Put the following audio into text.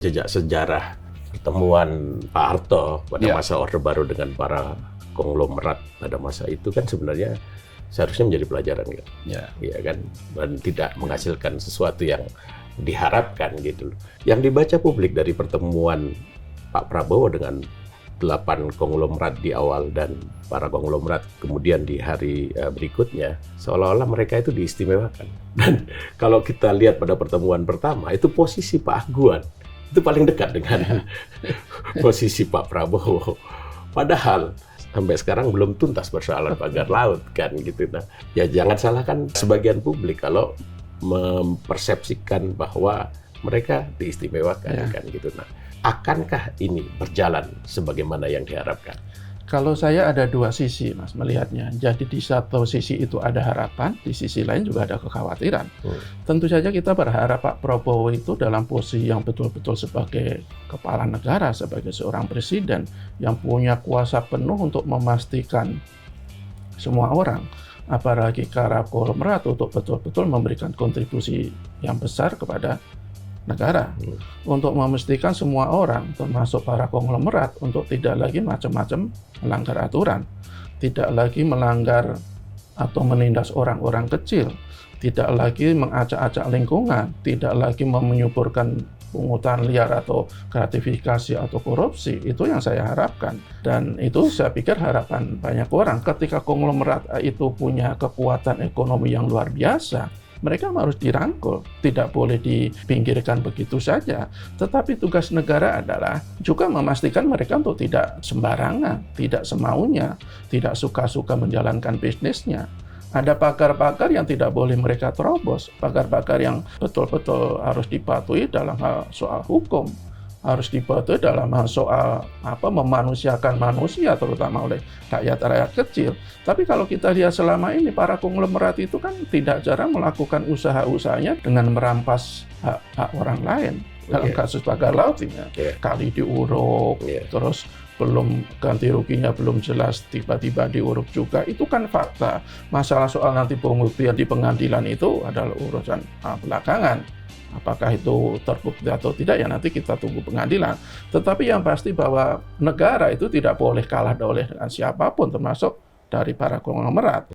jejak sejarah pertemuan Pak Harto pada masa Orde Baru dengan para konglomerat pada masa itu kan sebenarnya seharusnya menjadi pelajaran kan, ya kan, dan tidak menghasilkan sesuatu yang diharapkan gitu. Yang dibaca publik dari pertemuan Pak Prabowo dengan 8 konglomerat di awal dan para konglomerat kemudian di hari berikutnya, seolah-olah mereka itu diistimewakan. Dan kalau kita lihat pada pertemuan pertama, itu posisi Pak Ahguan itu paling dekat dengan posisi Pak Prabowo. Padahal sampai sekarang belum tuntas persoalan pagar laut kan gitu. Nah, ya jangan salahkan sebagian publik kalau mempersepsikan bahwa mereka diistimewakan kan gitu. Nah, akankah ini berjalan sebagaimana yang diharapkan? Kalau saya ada dua sisi, Mas, melihatnya. Jadi di satu sisi itu ada harapan, di sisi lain juga ada kekhawatiran. Tentu saja kita berharap Pak Prabowo itu dalam posisi yang betul-betul sebagai kepala negara, sebagai seorang presiden yang punya kuasa penuh untuk memastikan semua orang, apalagi para konglomerat, untuk betul-betul memberikan kontribusi yang besar kepada negara, untuk memastikan semua orang, termasuk para konglomerat, untuk tidak lagi macam-macam melanggar aturan, tidak lagi melanggar atau menindas orang-orang kecil, tidak lagi mengacak-acak lingkungan, tidak lagi menyuburkan pungutan liar atau gratifikasi atau korupsi. Itu yang saya harapkan, dan itu saya pikir harapan banyak orang. Ketika konglomerat itu punya kekuatan ekonomi yang luar biasa, mereka harus dirangkul, tidak boleh dipinggirkan begitu saja. Tetapi tugas negara adalah juga memastikan mereka untuk tidak sembarangan, tidak semaunya, tidak suka-suka menjalankan bisnisnya. Ada pagar-pagar yang tidak boleh mereka terobos, pagar-pagar yang betul-betul harus dipatuhi dalam hal soal hukum, harus dipatuhi dalam hal soal memanusiakan manusia, terutama oleh rakyat-rakyat kecil. Tapi kalau kita lihat selama ini, para konglomerat itu kan tidak jarang melakukan usaha-usahanya dengan merampas hak orang lain. Dalam kasus pagar laut ini, kali diuruk, terus belum ganti ruginya belum jelas, tiba-tiba diuruk juga. Itu kan fakta. Masalah soal nanti pembuktian di pengadilan itu adalah urusan belakangan. Apakah itu terbukti atau tidak, ya nanti kita tunggu pengadilan. Tetapi yang pasti bahwa negara itu tidak boleh kalah oleh dengan siapapun, termasuk dari para konglomerat.